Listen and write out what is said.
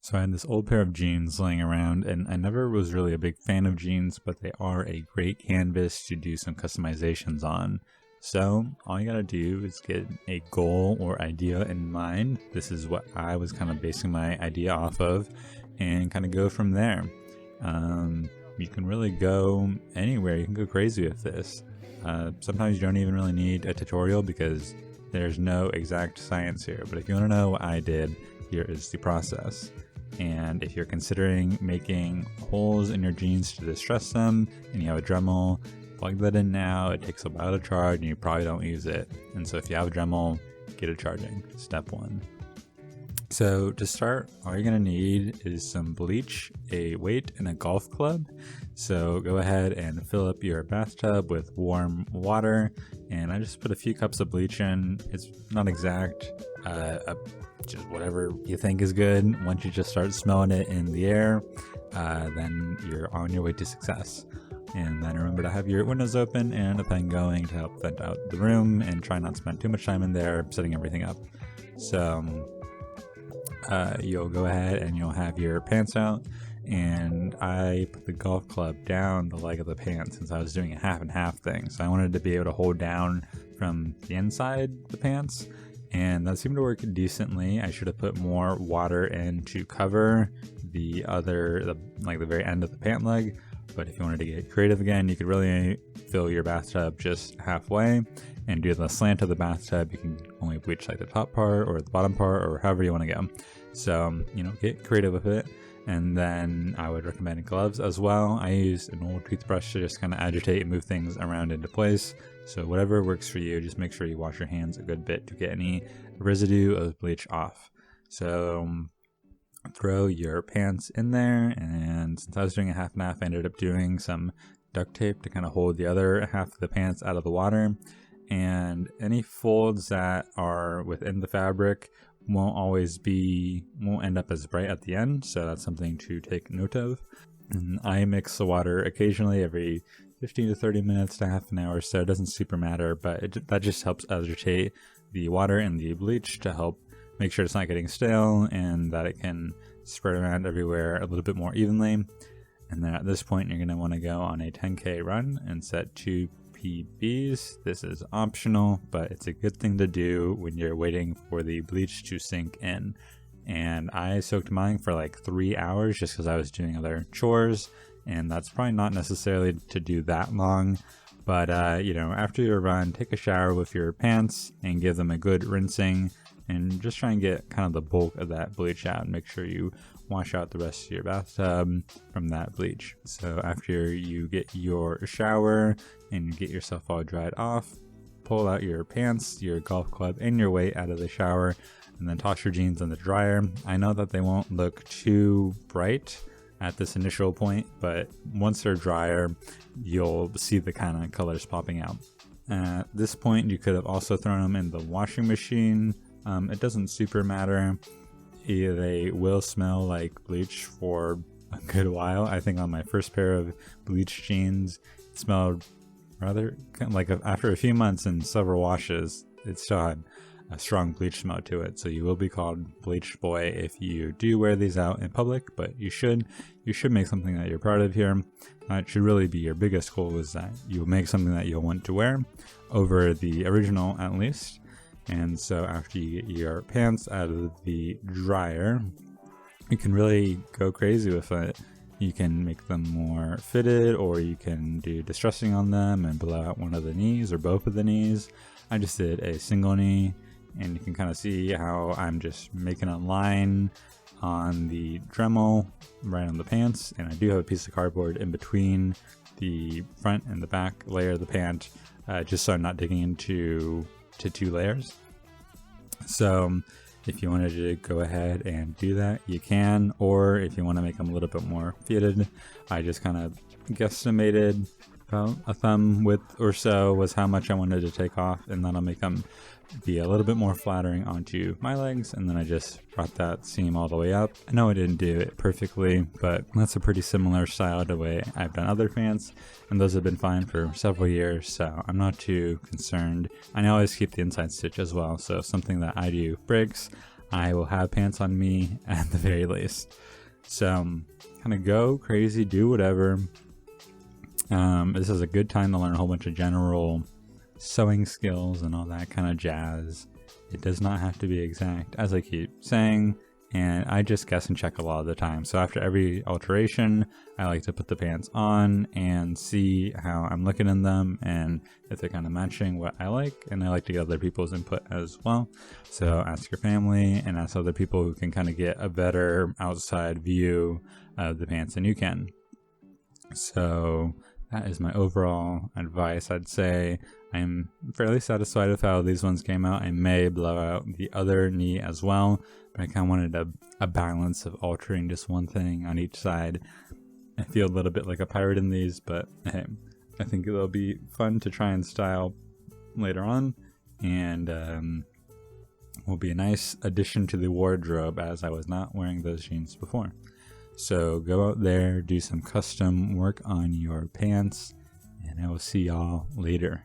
So I had this old pair of jeans laying around, and I never was really a big fan of jeans, but they are a great canvas to do some customizations on. So all you gotta do is get a goal or idea in mind. This is what I was kind of basing my idea off of, and kind of go from there. You can really go anywhere. You can go crazy with this. Sometimes you don't even really need a tutorial because there's no exact science here. But if you want to know what I did, here is the process. And if you're considering making holes in your jeans to distress them and you have a Dremel, plug that in now. It takes a while to charge and you probably don't use it. And so if you have a Dremel, get it charging. Step one. So to start, all you're going to need is some bleach, a weight, and a golf club. So go ahead and fill up your bathtub with warm water, and I just put a few cups of bleach in. It's not exact, just whatever you think is good. Once you just start smelling it in the air, then you're on your way to success. And then remember to have your windows open and a fan going to help vent out the room, and try not to spend too much time in there setting everything up. So you'll go ahead and you'll have your pants out, and I put the golf club down the leg of the pants since I was doing a half and half thing. So I wanted to be able to hold down from the inside the pants, and that seemed to work decently. I should have put more water in to cover the very end of the pant leg. But if you wanted to get creative again, you could really fill your bathtub just halfway and do the slant of the bathtub. You can only bleach like the top part or the bottom part or however you want to go. So, get creative with it. And then I would recommend gloves as well. I use an old toothbrush to just kind of agitate and move things around into place. So whatever works for you, just make sure you wash your hands a good bit to get any residue of bleach off. So throw your pants in there, and since I was doing a half and half, I ended up doing some duct tape to kind of hold the other half of the pants out of the water. And any folds that are within the fabric won't end up as bright at the end, so that's something to take note of. And I mix the water occasionally, every 15 to 30 minutes to half an hour, so it doesn't super matter, but that just helps agitate the water and the bleach to help make sure it's not getting stale and that it can spread around everywhere a little bit more evenly. And then at this point, you're going to want to go on a 10K run and set 2 PBs. This is optional, but it's a good thing to do when you're waiting for the bleach to sink in. And I soaked mine for like 3 hours just because I was doing other chores, and that's probably not necessarily to do that long. But after your run, take a shower with your pants and give them a good rinsing, and just try and get kind of the bulk of that bleach out, and make sure you wash out the rest of your bathtub from that bleach. So after you get your shower and you get yourself all dried off, pull out your pants, your golf club, and your weight out of the shower, and then toss your jeans in the dryer. I know that they won't look too bright at this initial point, but once they're drier, you'll see the kind of colors popping out. At this point, you could have also thrown them in the washing machine. It doesn't super matter. They will smell like bleach for a good while. I think on my first pair of bleach jeans, it smelled rather like after a few months and several washes, it still had a strong bleach smell to it. So you will be called Bleach Boy if you do wear these out in public, but you should make something that you're proud of here. It should really be your biggest goal, is that you make something that you'll want to wear over the original at least. And so after you get your pants out of the dryer, you can really go crazy with it. You can make them more fitted, or you can do distressing on them and blow out one of the knees or both of the knees. I just did a single knee, and you can kind of see how I'm just making a line on the Dremel right on the pants, and I do have a piece of cardboard in between the front and the back layer of the pant, just so I'm not digging into 2 layers. So if you wanted to go ahead and do that, you can, or if you want to make them a little bit more fitted, I just kind of guesstimated about a thumb width or so was how much I wanted to take off, and then I'll make them be a little bit more flattering onto my legs, and then I just brought that seam all the way up. I know I didn't do it perfectly, but that's a pretty similar style to the way I've done other pants, and those have been fine for several years, so I'm not too concerned. I always keep the inside stitch as well, so if something that I do breaks, I will have pants on me at the very least. So kind of go crazy, do whatever. This is a good time to learn a whole bunch of general sewing skills and all that kind of jazz. It does not have to be exact, as I keep saying, and I just guess and check a lot of the time. So after every alteration, I like to put the pants on and see how I'm looking in them and if they're kind of matching what I like, and I like to get other people's input as well. So ask your family and ask other people who can kind of get a better outside view of the pants than you can. So that is my overall advice. I'd say I'm fairly satisfied with how these ones came out. I may blow out the other knee as well, but I kind of wanted a balance of altering just one thing on each side. I feel a little bit like a pirate in these, but hey, I think it'll be fun to try and style later on, and will be a nice addition to the wardrobe, as I was not wearing those jeans before. So go out there, do some custom work on your pants, and I will see y'all later.